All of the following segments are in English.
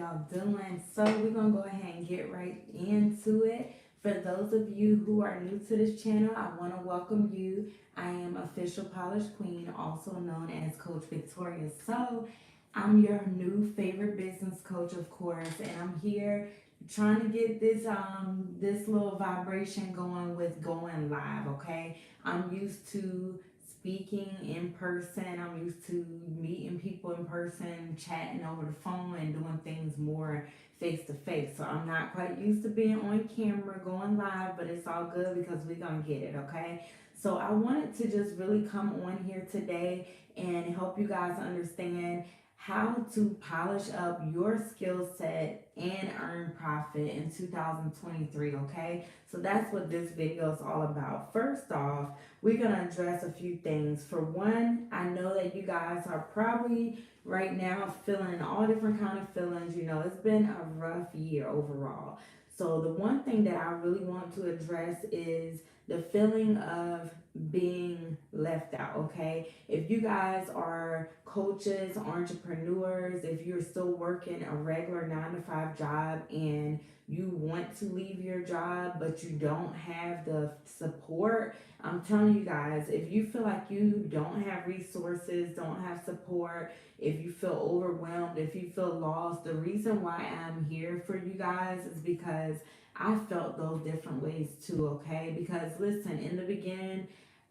y'all doing? So we're gonna go ahead and get right into it. For those of you who are new to this channel, I want to welcome you. I am Official Polish Queen, also known as Coach Victoria. So I'm your new favorite business coach, of course, and I'm here trying to get this little vibration going with going live. Okay, I'm used to speaking in person. I'm used to meeting people in person, chatting over the phone, and doing things more face to face. So I'm not quite used to being on camera, going live, but it's all good because we're gonna get it, okay? So I wanted to just really come on here today and help you guys understand how to polish up your skill set and earn profit in 2023, okay? So that's what this video is all about. First off, we're going to address a few things. For one, I know that you guys are probably right now feeling all different kind of feelings. You know, it's been a rough year overall. So the one thing that I really want to address is the feeling of being left out, okay? If you guys are coaches, entrepreneurs, if you're still working a regular 9 to 5 job and you want to leave your job but you don't have the support, I'm telling you guys, if you feel like you don't have resources, don't have support, if you feel overwhelmed, if you feel lost, the reason why I'm here for you guys is because I felt those different ways too, okay? Because listen, in the beginning,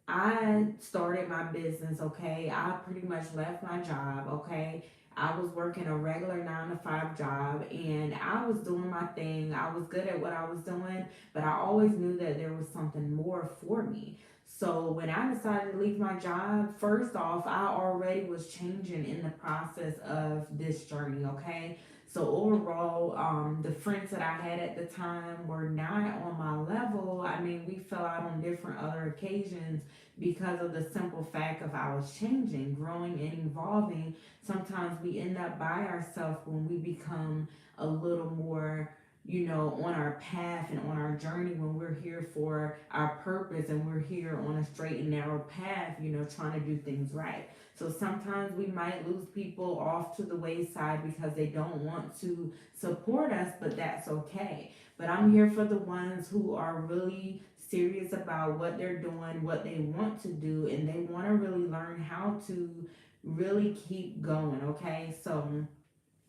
I started my business, okay? I pretty much left my job, okay? I was working a regular 9 to 5 job and I was doing my thing. I was good at what I was doing, but I always knew that there was something more for me. So when I decided to leave my job, first off, I already was changing in the process of this journey, okay? So overall, the friends that I had at the time were not on my level. I mean, we fell out on different other occasions because of the simple fact of I was changing, growing, and evolving. Sometimes we end up by ourselves when we become a little more, you know, on our path and on our journey, when we're here for our purpose and we're here on a straight and narrow path, you know, trying to do things right. So sometimes we might lose people off to the wayside because they don't want to support us, but that's okay. But I'm here for the ones who are really serious about what they're doing, what they want to do, and they want to really learn how to really keep going, okay? So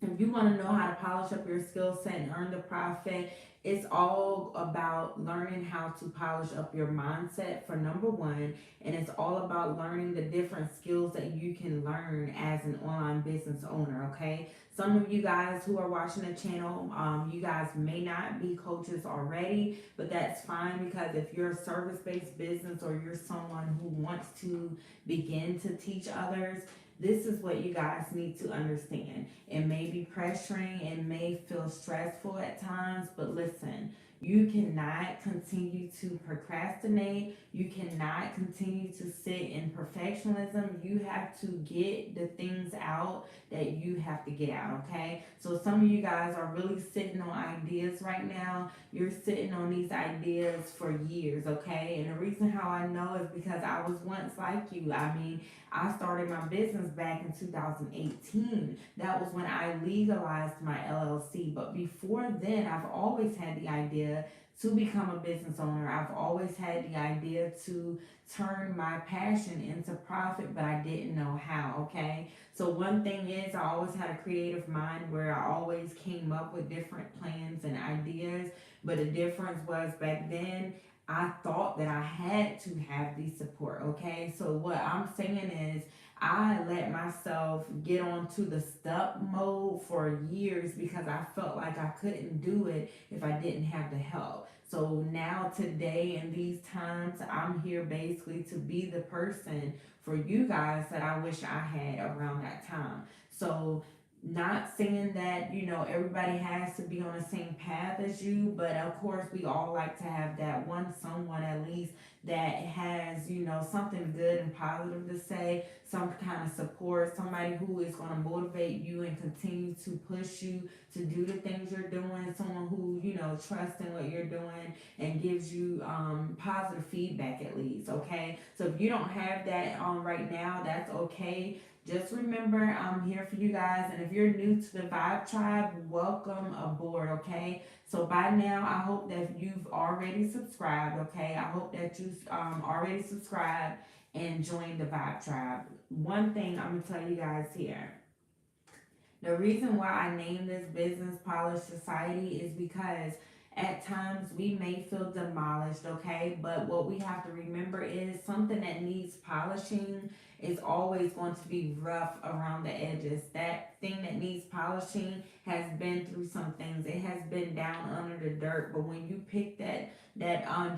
if you want to know how to polish up your skill set and earn the profit, it's all about learning how to polish up your mindset for number one. And it's all about learning the different skills that you can learn as an online business owner, okay? Some of you guys who are watching the channel, you guys may not be coaches already, but that's fine because if you're a service-based business or you're someone who wants to begin to teach others, this is what you guys need to understand. It may be pressuring, it may feel stressful at times, but listen, you cannot continue to procrastinate. You cannot continue to sit in perfectionism. You have to get the things out that you have to get out, okay? So some of you guys are really sitting on ideas right now. You're sitting on these ideas for years, okay? And the reason how I know is because I was once like you. I mean, I started my business back in 2018. That was when I legalized my LLC. But before then, I've always had the idea to become a business owner. I've always had the idea to turn my passion into profit, but I didn't know how, okay? So one thing is I always had a creative mind where I always came up with different plans and ideas. But the difference was back then, I thought that I had to have the support, okay? So what I'm saying is I let myself get onto the stuck mode for years because I felt like I couldn't do it if I didn't have the help. So now today in these times, I'm here basically to be the person for you guys that I wish I had around that time. So not saying that, you know, everybody has to be on the same path as you, but of course we all like to have that one someone at least that has, you know, something good and positive to say, some kind of support, somebody who is going to motivate you and continue to push you to do the things you're doing, someone who, you know, trusts in what you're doing and gives you positive feedback at least, okay? So if you don't have that right now, that's okay. Just remember, I'm here for you guys. And if you're new to the Vibe Tribe, welcome aboard, okay? So by now, I hope that you've already subscribed, okay? I hope that you've already subscribed and joined the Vibe Tribe. One thing I'm going to tell you guys here. The reason why I named this Business Polish Society is because at times we may feel demolished, okay? But what we have to remember is something that needs polishing is always going to be rough around the edges. That thing that needs polishing has been through some things. It has been down under the dirt. But when you pick that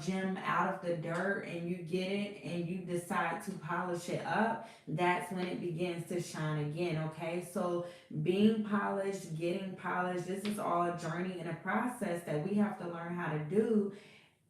gem out of the dirt and you get it and you decide to polish it up, that's when it begins to shine again, okay? So being polished, getting polished, this is all a journey and a process that we have to learn how to do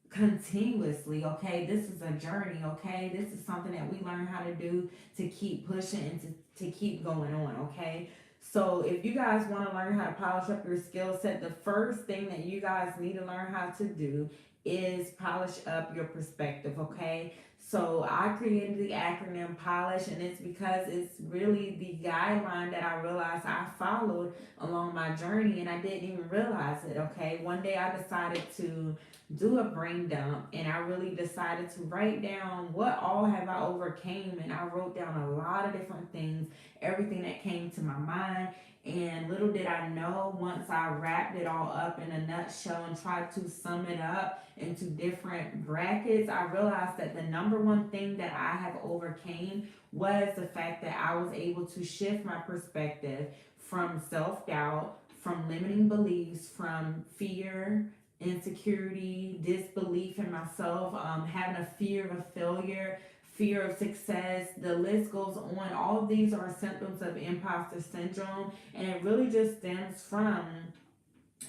continuously, okay? This is a journey, okay? This is something that we learn how to do to keep pushing and to keep going on, okay? So if you guys want to learn how to polish up your skill set, the first thing that you guys need to learn how to do is polish up your perspective, okay? So I created the acronym POLISH, and it's because it's really the guideline that I realized I followed along my journey, and I didn't even realize it, okay? One day I decided to do a brain dump, and I really decided to write down what all have I overcame, and I wrote down a lot of different things, everything that came to my mind. And little did I know, once I wrapped it all up in a nutshell and tried to sum it up into different brackets, I realized that the number one thing that I have overcame was the fact that I was able to shift my perspective from self-doubt, from limiting beliefs, from fear, insecurity, disbelief in myself, having a fear of failure, fear of success, the list goes on. All of these are symptoms of imposter syndrome, and it really just stems from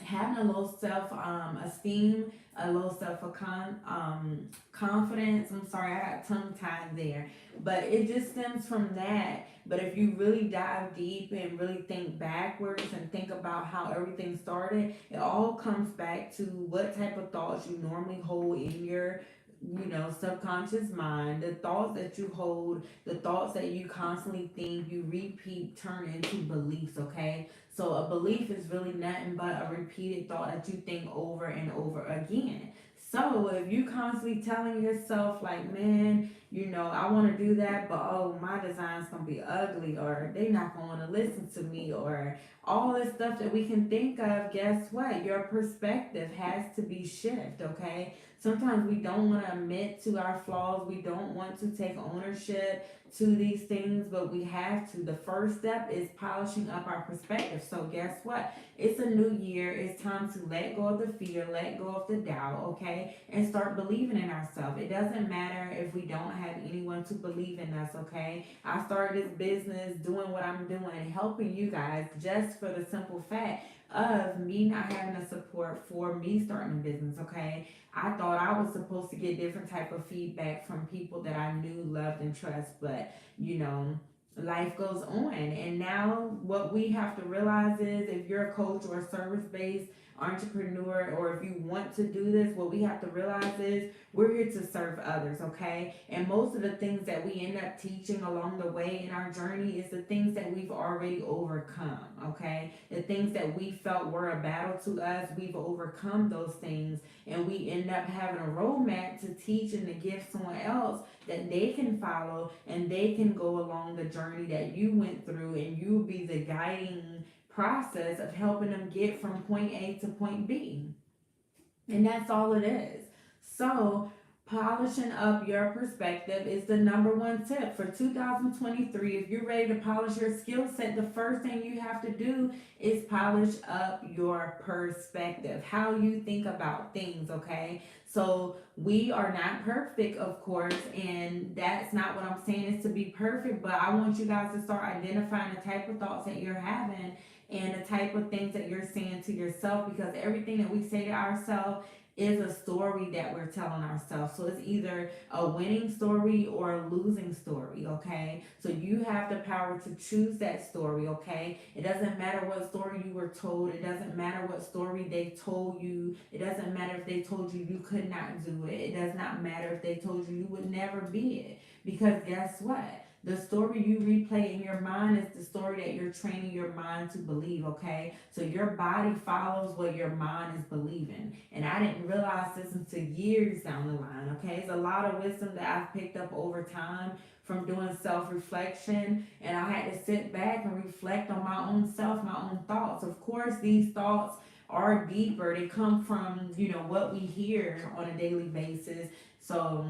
having a low self esteem, a low self confidence. I'm sorry, I got tongue tied there, but it just stems from that. But if you really dive deep and really think backwards and think about how everything started, it all comes back to what type of thoughts you normally hold in your subconscious mind, the thoughts that you hold, the thoughts that you constantly think, you repeat, turn into beliefs, okay? So a belief is really nothing but a repeated thought that you think over and over again. So if you constantly telling yourself like, man, I want to do that, but oh, my design's gonna be ugly, or they not gonna listen to me, or all this stuff that we can think of, guess what? Your perspective has to be shifted, okay? Sometimes we don't want to admit to our flaws. We don't want to take ownership to these things, but we have to. The first step is polishing up our perspective. So guess what? It's a new year. It's time to let go of the fear, let go of the doubt, okay? And start believing in ourselves. It doesn't matter if we don't have anyone to believe in us, okay? I started this business doing what I'm doing, helping you guys just for the simple fact of me not having the support for me starting a business, okay? I thought I was supposed to get different type of feedback from people that I knew, loved, and trust, but life goes on. And now what we have to realize is, if you're a coach or a service-based entrepreneur, or if you want to do this, what we have to realize is we're here to serve others, okay? And most of the things that we end up teaching along the way in our journey is the things that we've already overcome, okay? The things that we felt were a battle to us, we've overcome those things, and we end up having a roadmap to teach and to give someone else that they can follow, and they can go along the journey that you went through, and you will be the guiding process of helping them get from point A to point B. And that's all it is. So, polishing up your perspective is the number one tip for 2023. If you're ready to polish your skill set, the first thing you have to do is polish up your perspective, how you think about things, okay? So we are not perfect, of course, and that's not what I'm saying is to be perfect, but I want you guys to start identifying the type of thoughts that you're having and the type of things that you're saying to yourself, because everything that we say to ourselves is a story that we're telling ourselves. So it's either a winning story or a losing story, okay? So you have the power to choose that story, okay? It doesn't matter what story you were told. It doesn't matter what story they told you. It doesn't matter if they told you you could not do it. It does not matter if they told you you would never be it. Because guess what? The story you replay in your mind is the story that you're training your mind to believe, okay? So your body follows what your mind is believing. And I didn't realize this until years down the line, okay? It's a lot of wisdom that I've picked up over time from doing self-reflection, and I had to sit back and reflect on my own self, my own thoughts. Of course, these thoughts are deeper. They come from, what we hear on a daily basis. So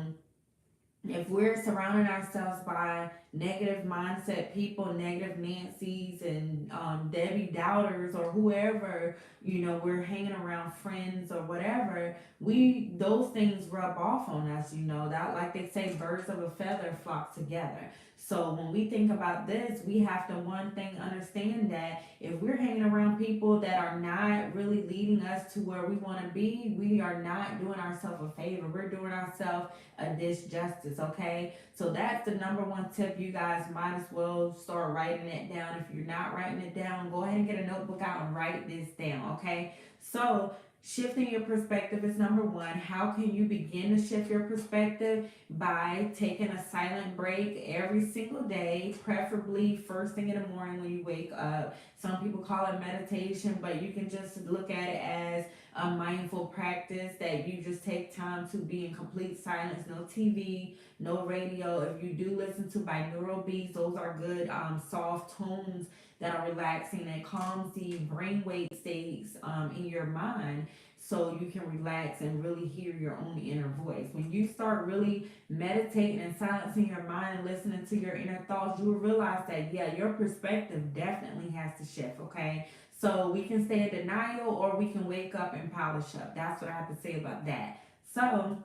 if we're surrounding ourselves by negative mindset people, negative Nancy's and Debbie Doubters or whoever, we're hanging around friends or whatever, those things rub off on us, that, like they say, birds of a feather flock together. So when we think about this, we have to one thing understand that if we're hanging around people that are not really leading us to where we want to be, we are not doing ourselves a favor. We're doing ourselves a disjustice, okay? So that's the number one tip. You guys might as well start writing it down. If you're not writing it down, go ahead and get a notebook out and write this down, okay? So shifting your perspective is number one. How can you begin to shift your perspective? By taking a silent break every single day, preferably first thing in the morning when you wake up. Some people call it meditation, but you can just look at it as a mindful practice that you just take time to be in complete silence, no TV, no radio. If you do listen to binaural beats, those are good soft tones that are relaxing and calms the brainwave states in your mind, so you can relax and really hear your own inner voice. When you start really meditating and silencing your mind and listening to your inner thoughts, you will realize that, yeah, your perspective definitely has to shift, okay? So we can stay in denial or we can wake up and polish up. That's what I have to say about that. So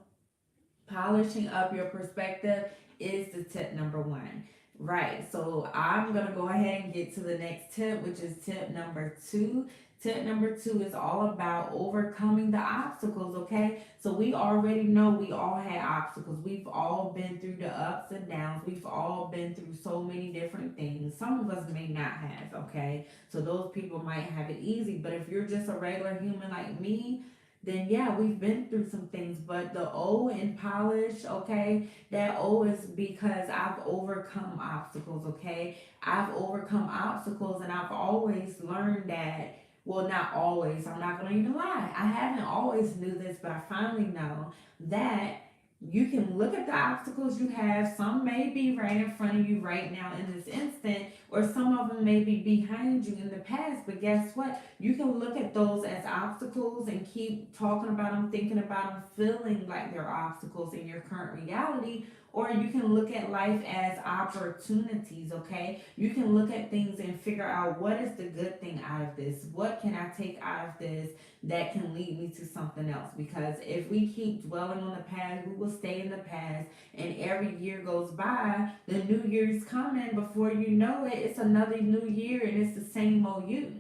polishing up your perspective is the tip number one. Right, so I'm gonna go ahead and get to the next tip, which is tip number two. Tip number two is all about overcoming the obstacles, okay? So we already know we all had obstacles. We've all been through the ups and downs. We've all been through so many different things. Some of us may not have, okay? So those people might have it easy. But if you're just a regular human like me, then yeah, we've been through some things. But the O in polish, okay, that O is because I've overcome obstacles, okay? I've overcome obstacles and I've always learned that, well, not always, I'm not gonna even lie. I haven't always knew this, but I finally know that you can look at the obstacles you have. Some may be right in front of you right now in this instant, or some of them may be behind you in the past. But guess what? You can look at those as obstacles and keep talking about them, thinking about them, feeling like they're obstacles in your current reality. Or you can look at life as opportunities, okay? You can look at things and figure out what is the good thing out of this? What can I take out of this that can lead me to something else? Because if we keep dwelling on the past, we will stay in the past. And every year goes by, the new year's coming. Before you know it, it's another new year and it's the same old you.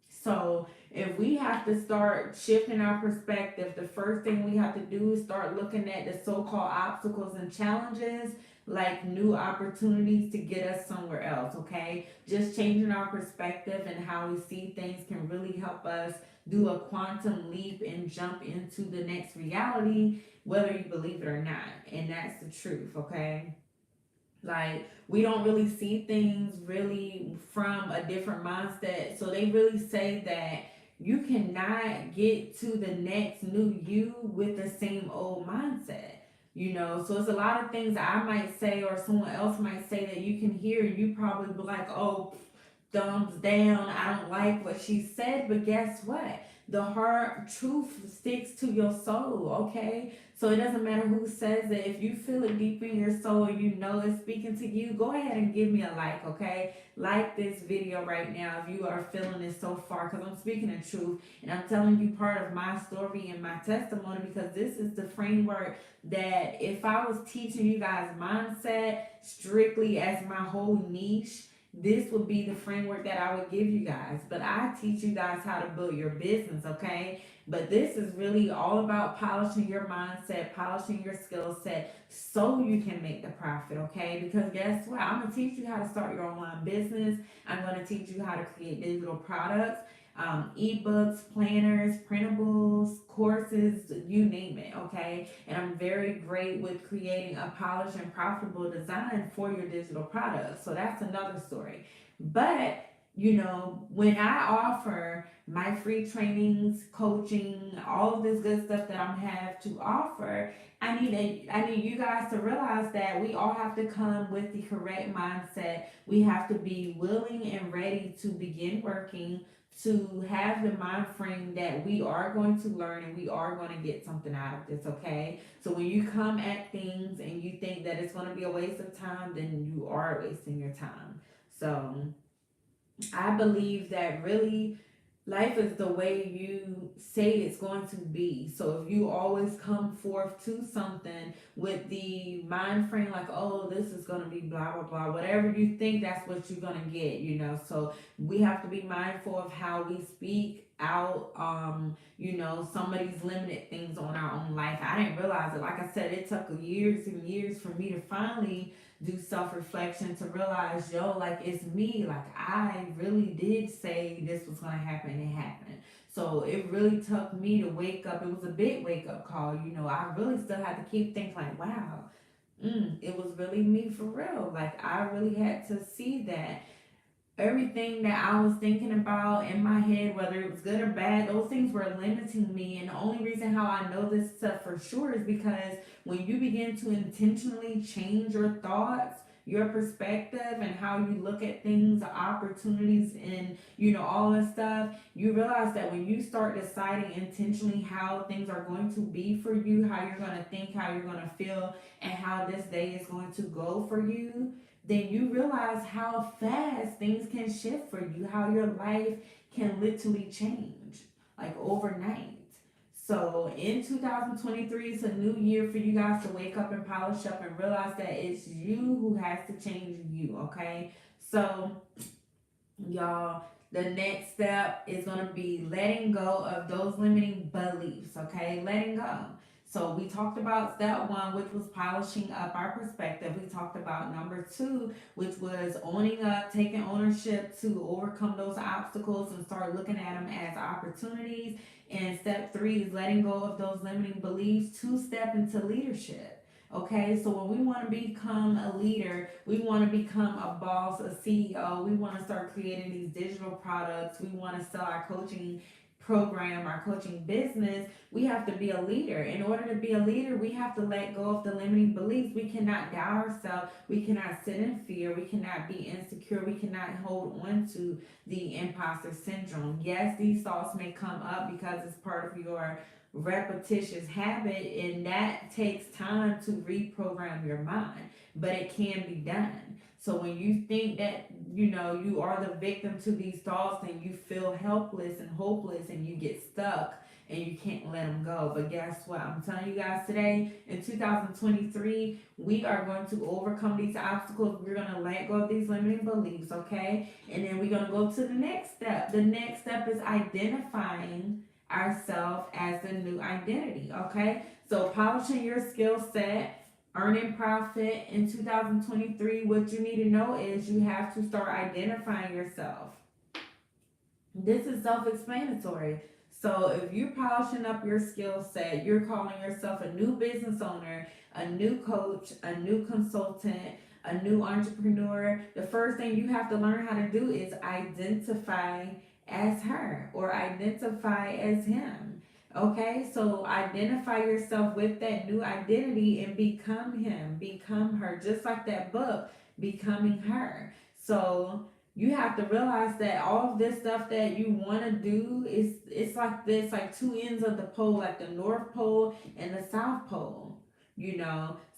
So if we have to start shifting our perspective, the first thing we have to do is start looking at the so-called obstacles and challenges like new opportunities to get us somewhere else, okay? Just changing our perspective and how we see things can really help us do a quantum leap and jump into the next reality, whether you believe it or not. And that's the truth, okay? Like, we don't really see things really from a different mindset. So they really say that you cannot get to the next new you with the same old mindset. So it's a lot of things I might say or someone else might say that you can hear. You probably be like, oh, thumbs down, I don't like what she said. But guess what? The hard truth sticks to your soul, okay? So it doesn't matter who says it. If you feel it deep in your soul, you know it's speaking to you, go ahead and give me a like, okay? Like this video right now if you are feeling it so far, because I'm speaking the truth and I'm telling you part of my story and my testimony, because this is the framework that if I was teaching you guys mindset strictly as my whole niche, this would be the framework that I would give you guys. But I teach you guys how to build your business, okay? But this is really all about polishing your mindset, polishing your skill set so you can make the profit, okay? Because guess what? I'm going to teach you how to start your online business. I'm going to teach you how to create digital products. ebooks, planners, printables, courses, you name it, okay? And I'm very great with creating a polished and profitable design for your digital products. So that's another story. But when I offer my free trainings, coaching, all of this good stuff that I have to offer, I need you guys to realize that we all have to come with the correct mindset. We have to be willing and ready to begin working, to have the mind frame that we are going to learn and we are going to get something out of this, okay? So when you come at things and you think that it's going to be a waste of time, then you are wasting your time. So I believe that really life is the way you say it's going to be. So if you always come forth to something with the mind frame like, oh, this is going to be blah, blah, blah, whatever you think, that's what you're going to get. So we have to be mindful of how we speak out. Some of these limited things on our own life. I didn't realize it. Like I said, it took years and years for me to finally do self-reflection, to realize, like, it's me. Like, I really did say this was gonna happen, and it happened. So it really took me to wake up. It was a big wake-up call. I really still had to keep thinking like, wow, it was really me for real. Like, I really had to see that everything that I was thinking about in my head, whether it was good or bad, those things were limiting me. And the only reason how I know this stuff for sure is because when you begin to intentionally change your thoughts, your perspective, and how you look at things, opportunities, and all this stuff, you realize that when you start deciding intentionally how things are going to be for you, how you're going to think, how you're going to feel, and how this day is going to go for you, then you realize how fast things can shift for you, how your life can literally change like overnight. So in 2023, it's a new year for you guys to wake up and polish up and realize that it's you who has to change you, okay? So, y'all, the next step is going to be letting go of those limiting beliefs, okay? Letting go. So we talked about step one, which was polishing up our perspective. We talked about number two, which was owning up, taking ownership to overcome those obstacles and start looking at them as opportunities. And step three is letting go of those limiting beliefs to step into leadership. Okay, so when we want to become a leader, we want to become a boss, a CEO, we want to start creating these digital products, we want to sell our coaching program, our coaching business, we have to be a leader. In order to be a leader, we have to let go of the limiting beliefs. We cannot doubt ourselves. We cannot sit in fear. We cannot be insecure. We cannot hold on to the imposter syndrome. Yes, these thoughts may come up because it's part of your repetitious habit, and that takes time to reprogram your mind, but it can be done. So when you think that you are the victim to these thoughts, and you feel helpless and hopeless and you get stuck and you can't let them go. But guess what? I'm telling you guys today, in 2023, we are going to overcome these obstacles. We're going to let go of these limiting beliefs, okay? And then we're going to go to the next step. The next step is identifying ourselves as the new identity, okay? So polishing your skill set, earning profit in 2023, what you need to know is you have to start identifying yourself. This is self-explanatory. So if you're polishing up your skill set, you're calling yourself a new business owner, a new coach, a new consultant, a new entrepreneur, the first thing you have to learn how to do is identify as her or identify as him. Okay, so identify yourself with that new identity and become him, become her, just like that book, Becoming Her. So you have to realize that all of this stuff that you want to do is it's like this, like two ends of the pole, like the North Pole and the South Pole.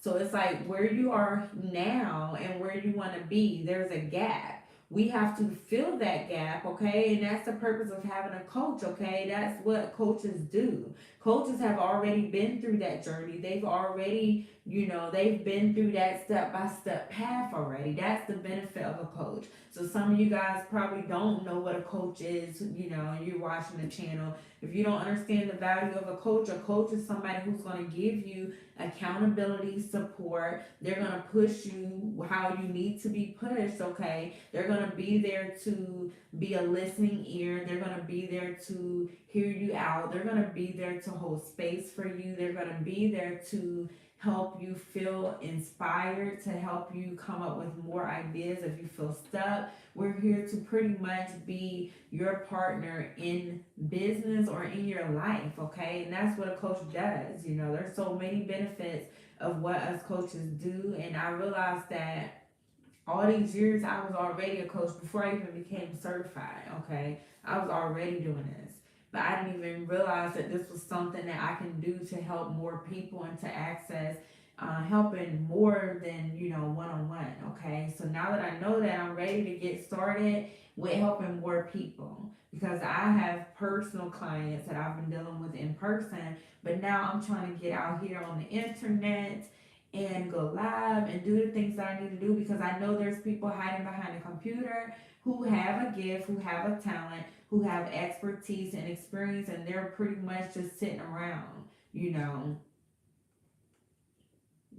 So it's like where you are now and where you want to be, there's a gap. We have to fill that gap, okay? And that's the purpose of having a coach, okay? That's what coaches do. Coaches have already been through that journey. They've already, they've been through that step-by-step path already. That's the benefit of a coach. So some of you guys probably don't know what a coach is, you're watching the channel. If you don't understand the value of a coach is somebody who's going to give you accountability, support. They're going to push you how you need to be pushed, okay? They're going going to be there to be a listening ear. They're going to be there to hear you out. They're going to be there to hold space for you. They're going to be there to help you feel inspired, to help you come up with more ideas if you feel stuck. We're here to pretty much be your partner in business or in your life, okay? And that's what a coach does. You know, there's so many benefits of what us coaches do, and I realized that all these years I was already a coach before I even became certified, okay? I was already doing this. But I didn't even realize that this was something that I can do to help more people and to access helping more than, you know, one-on-one, okay? So now that I know that, I'm ready to get started with helping more people, because I have personal clients that I've been dealing with in person, but now I'm trying to get out here on the internet and go live and do the things that I need to do, because I know there's people hiding behind a computer who have a gift, who have a talent, who have expertise and experience, and they're pretty much just sitting around, you know.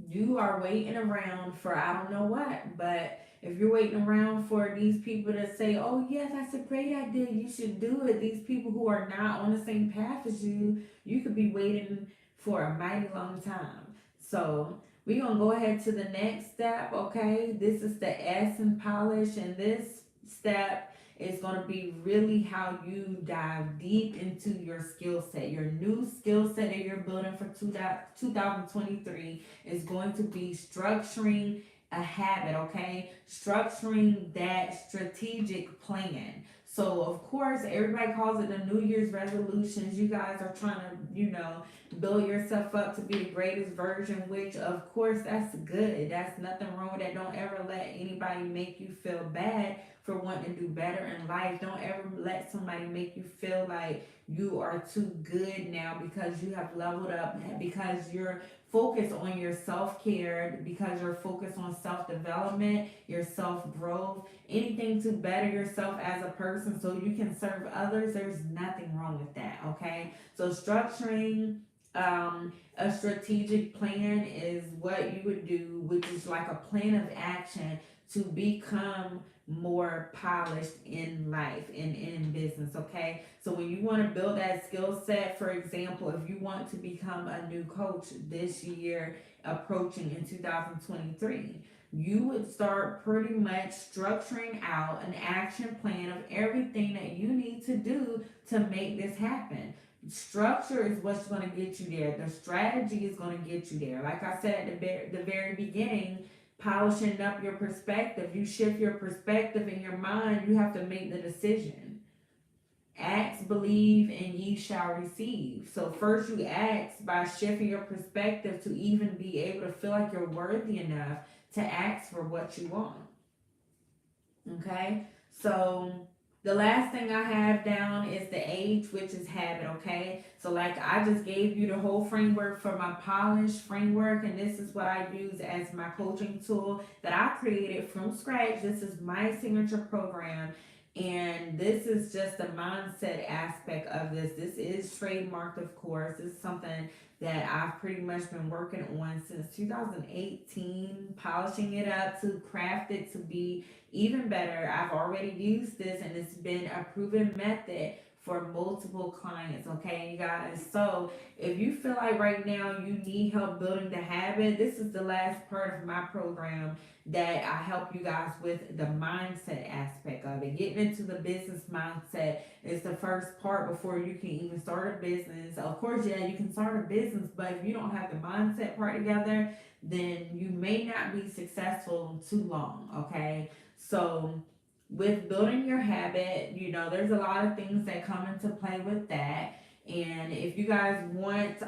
You are waiting around for I don't know what, but if you're waiting around for these people to say, oh, yeah, that's a great idea, you should do it, these people who are not on the same path as you, you could be waiting for a mighty long time. So we're going to go ahead to the next step, okay? This is the S in polish, and this step is going to be really how you dive deep into your skill set. Your new skill set that you're building for 2023 is going to be structuring a habit, okay? Structuring that strategic plan. So, of course, everybody calls it the New Year's resolutions. You guys are trying to, you know, build yourself up to be the greatest version, which, of course, that's good. That's nothing wrong with that. Don't ever let anybody make you feel bad for wanting to do better in life. Don't ever let somebody make you feel like you are too good now because you have leveled up, because you're focused on your self-care, because you're focused on self-development, your self-growth, anything to better yourself as a person so you can serve others. There's nothing wrong with that, okay? So structuring a strategic plan is what you would do, which is like a plan of action to become more polished in life and in business, okay? So when you want to build that skill set, for example, if you want to become a new coach this year approaching in 2023, you would start pretty much structuring out an action plan of everything that you need to do to make this happen. Structure is what's going to get you there. The strategy is going to get you there. Like I said at the very beginning, polishing up your perspective. You shift your perspective in your mind, you have to make the decision. Ask, believe, and ye shall receive. So first you ask by shifting your perspective to even be able to feel like you're worthy enough to ask for what you want. Okay? So the last thing I have down is the H, which is habit, okay? So like I just gave you the whole framework for my polish framework, and this is what I use as my coaching tool that I created from scratch. This is my signature program, and this is just the mindset aspect of this. This is trademarked, of course. This is something that I've pretty much been working on since 2018, polishing it up to craft it to be even better. I've already used this, and it's been a proven method for multiple clients, okay, you guys? So if you feel like right now you need help building the habit, this is the last part of my program that I help you guys with, the mindset aspect of it. Getting into the business mindset is the first part before you can even start a business. Of course, yeah, you can start a business, but if you don't have the mindset part together, then you may not be successful too long, okay? So with building your habit, you know, there's a lot of things that come into play with that. And if you guys want,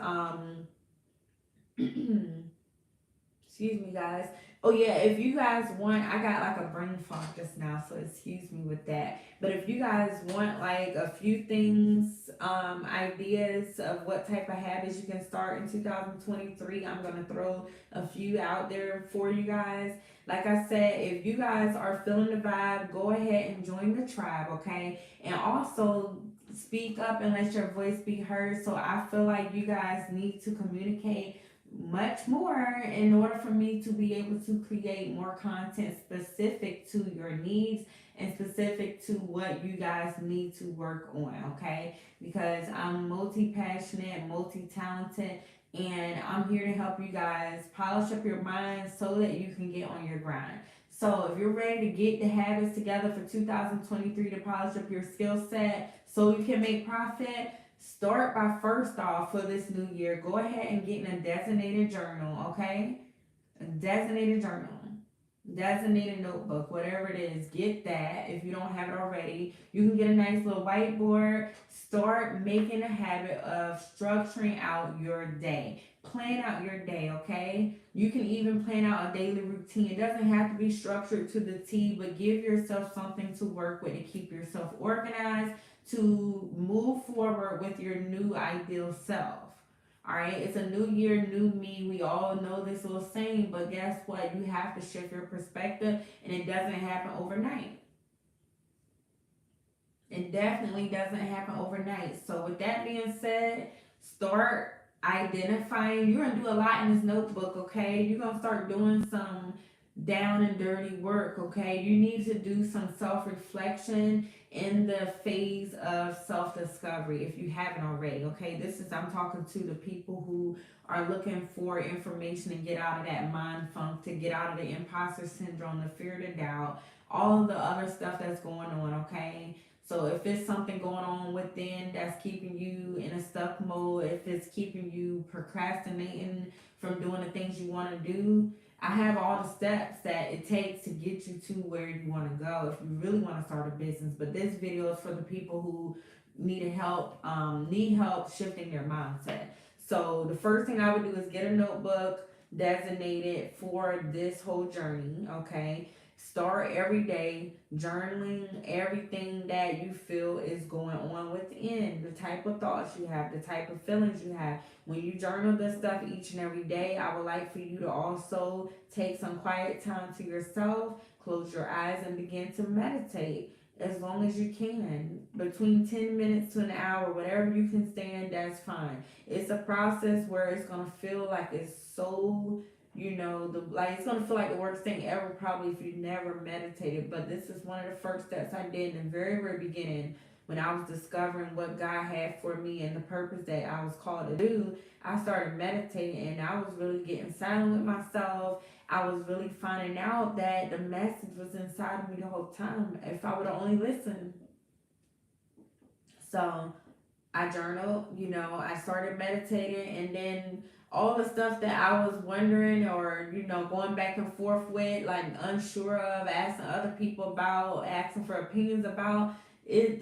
excuse me, guys. Oh yeah, if you guys want, I got like a brain fog just now, so excuse me with that. But if you guys want like a few things, ideas of what type of habits you can start in 2023, I'm gonna throw a few out there for you guys. Like I said, if you guys are feeling the vibe, go ahead and join the tribe, okay? And also speak up and let your voice be heard. So I feel like you guys need to communicate much more in order for me to be able to create more content specific to your needs and specific to what you guys need to work on, okay? Because I'm multi passionate, multi talented, and I'm here to help you guys polish up your mind so that you can get on your grind. So, if you're ready to get the habits together for 2023 to polish up your skill set so you can make profit, start by first off for this new year, go ahead and get in a designated journal, okay? A designated journal, designated notebook, whatever it is, get that. If you don't have it already, you can get a nice little whiteboard. Start making a habit of structuring out your day. Plan out your day, okay? You can even plan out a daily routine. It doesn't have to be structured to the T, but give yourself something to work with to keep yourself organized, to move forward with your new ideal self. All right, it's a new year, new me. We all know this little saying, but guess what? You have to shift your perspective, and it doesn't happen overnight. It definitely doesn't happen overnight. So, with that being said, start identifying. You're gonna do a lot in this notebook, okay? You're gonna start doing some down and dirty work, okay? You need to do some self reflection in the phase of self discovery if you haven't already, okay? I'm talking to the people who are looking for information to get out of that mind funk, to get out of the imposter syndrome, the fear, the doubt, all of the other stuff that's going on, okay? So if it's something going on within that's keeping you in a stuck mode, if it's keeping you procrastinating from doing the things you want to do, I have all the steps that it takes to get you to where you want to go if you really want to start a business. But this video is for the people who need help shifting their mindset. So the first thing I would do is get a notebook designated for this whole journey, okay? Start every day journaling everything that you feel is going on within, the type of thoughts you have, the type of feelings you have. When you journal this stuff each and every day, I would like for you to also take some quiet time to yourself, close your eyes, and begin to meditate as long as you can. Between 10 minutes to an hour, whatever you can stand, that's fine. It's a process where it's going to feel like it's so it's gonna feel like the worst thing ever probably if you never meditated. But this is one of the first steps I did in the very, very beginning when I was discovering what God had for me and the purpose that I was called to do. I started meditating and I was really getting silent with myself. I was really finding out that the message was inside of me the whole time if I would have only listened. So I journaled, I started meditating, and then all the stuff that I was wondering or, going back and forth with, like unsure of, asking other people about, asking for opinions about,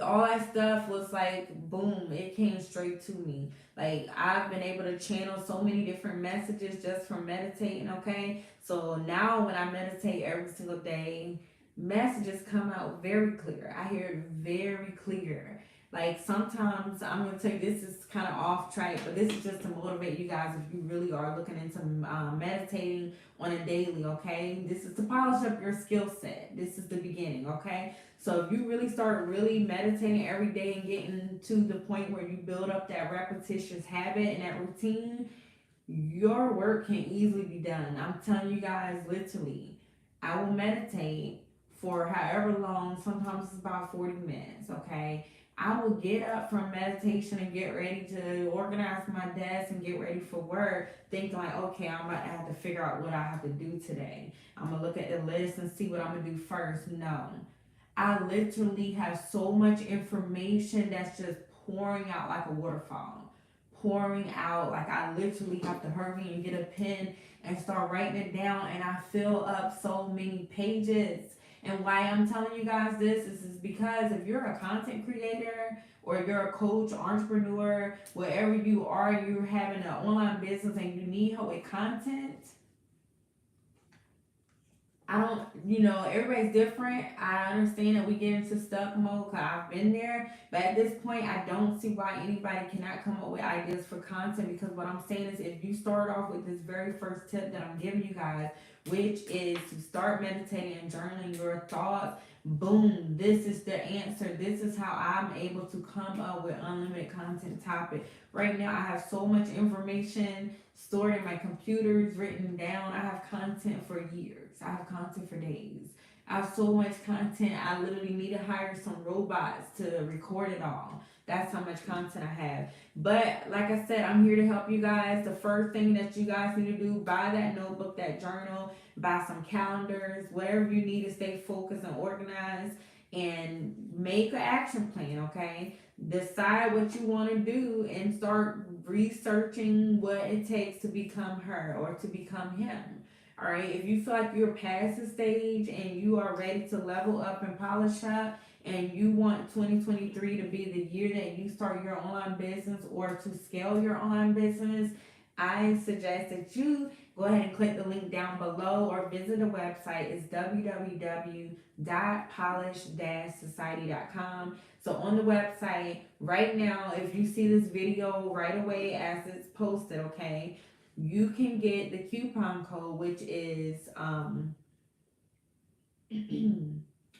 all that stuff was like, boom, it came straight to me. Like, I've been able to channel so many different messages just from meditating, okay? So now when I meditate every single day, messages come out very clear. I hear it very clear. Like sometimes I'm gonna tell you this is kind of off track, but this is just to motivate you guys if you really are looking into meditating on a daily. Okay, this is to polish up your skill set. This is the beginning. Okay, so if you really start really meditating every day and getting to the point where you build up that repetitious habit and that routine, your work can easily be done. I'm telling you guys, literally, I will meditate for however long. Sometimes it's about 40 minutes. Okay, I will get up from meditation and get ready to organize my desk and get ready for work, thinking like, okay, I'm about to have to figure out what I have to do today. I'm gonna look at the list and see what I'm gonna do first. No, I literally have so much information that's just pouring out like a waterfall, pouring out. Like, I literally have to hurry and get a pen and start writing it down, and I fill up so many pages. And why I'm telling you guys this is because if you're a content creator or you're a coach, entrepreneur, wherever you are, you're having an online business and you need help with content. I don't, everybody's different. I understand that we get into stuck mode because I've been there. But at this point, I don't see why anybody cannot come up with ideas for content, because what I'm saying is if you start off with this very first tip that I'm giving you guys, which is to start meditating and journaling your thoughts. Boom, this is the answer. This is how I'm able to come up with unlimited content topic. Right now, I have so much information stored in my computers, written down. I have content for years. I have content for days. I have so much content. I literally need to hire some robots to record it all. That's how much content I have. But like I said, I'm here to help you guys. The first thing that you guys need to do, buy that notebook, that journal, buy some calendars, whatever you need to stay focused and organized, and make an action plan, okay? Decide what you want to do and start researching what it takes to become her or to become him. All right, if you feel like you're past the stage and you are ready to level up and polish up, and you want 2023 to be the year that you start your online business or to scale your online business, I suggest that you go ahead and click the link down below or visit the website. It's www.polish-society.com. So on the website right now, if you see this video right away as it's posted, okay, you can get the coupon code, which is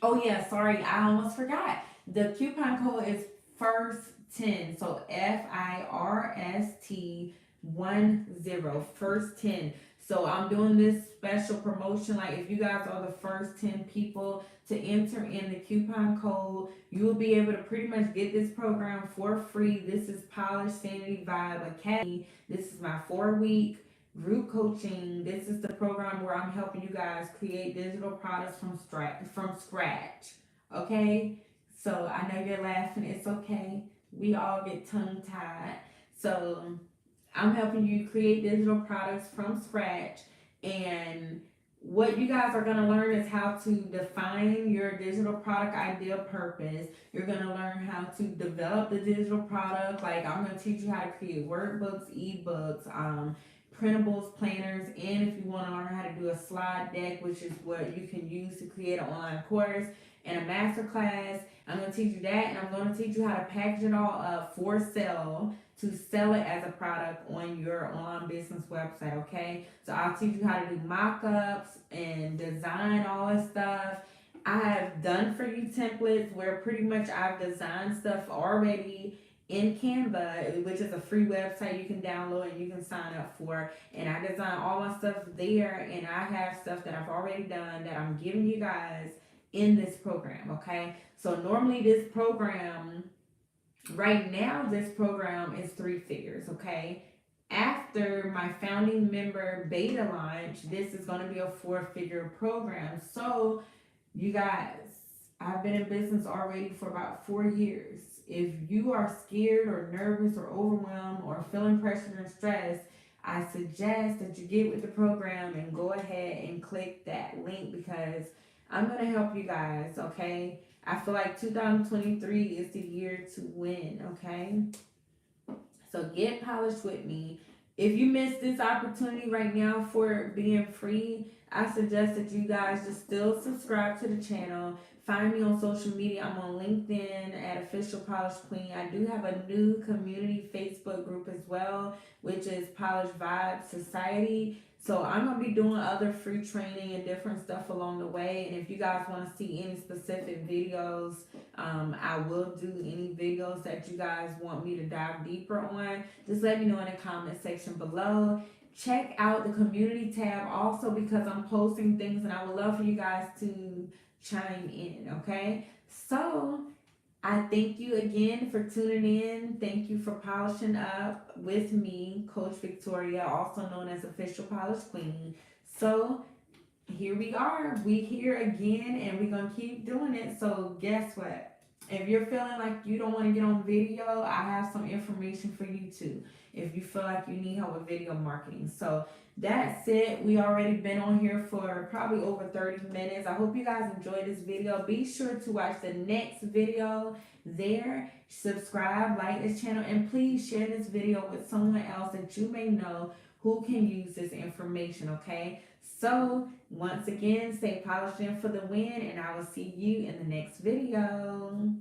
oh yeah, sorry, I almost forgot. The coupon code is FIRST10. So FIRST10. FIRST10. So I'm doing this special promotion. Like if you guys are the first 10 people to enter in the coupon code, you will be able to pretty much get this program for free. This is Polish Sanity Vibe Academy. This is my 4-week group coaching. This is the program where I'm helping you guys create digital products from scratch. Okay? So I know you're laughing. It's okay. We all get tongue tied. So I'm helping you create digital products from scratch. And what you guys are going to learn is how to define your digital product ideal purpose. You're going to learn how to develop the digital product. Like I'm going to teach you how to create workbooks, ebooks, printables, planners, and if you want to learn how to do a slide deck, which is what you can use to create an online course and a master class, I'm going to teach you that, and I'm going to teach you how to package it all up for sale to sell it as a product on your online business website, okay? So I'll teach you how to do mock-ups and design all this stuff. I have done for you templates where pretty much I've designed stuff already in Canva, which is a free website you can download and you can sign up for. And I design all my stuff there, and I have stuff that I've already done that I'm giving you guys in this program, okay? So normally this program, right now this program is 3 figures, okay? After my founding member beta launch, this is going to be a 4-figure program. So you guys, I've been in business already for about 4 years. If you are scared or nervous or overwhelmed or feeling pressure and stress, I suggest that you get with the program and go ahead and click that link, because I'm going to help you guys, okay? I feel like 2023 is the year to win, okay? So get polished with me. If you missed this opportunity right now for being free, I suggest that you guys just still subscribe to the channel. Find me on social media. I'm on LinkedIn at Official Polish Queen. I do have a new community Facebook group as well, which is Polish Vibe Society. So I'm going to be doing other free training and different stuff along the way. And if you guys want to see any specific videos, I will do any videos that you guys want me to dive deeper on. Just let me know in the comment section below. Check out the community tab also, because I'm posting things and I would love for you guys to chime in, okay? So I thank you again for tuning in. Thank you for polishing up with me, Coach Victoria, also known as Official Polish Queen. So here we are. We here again, and we're going to keep doing it. So guess what? If you're feeling like you don't want to get on video, I have some information for you too. If you feel like you need help with video marketing. So that's it. We already been on here for probably over 30 minutes. I hope you guys enjoyed this video. Be sure to watch the next video there. Subscribe, like this channel, and please share this video with someone else that you may know who can use this information, okay? So once again, stay polished in for the win, and I will see you in the next video.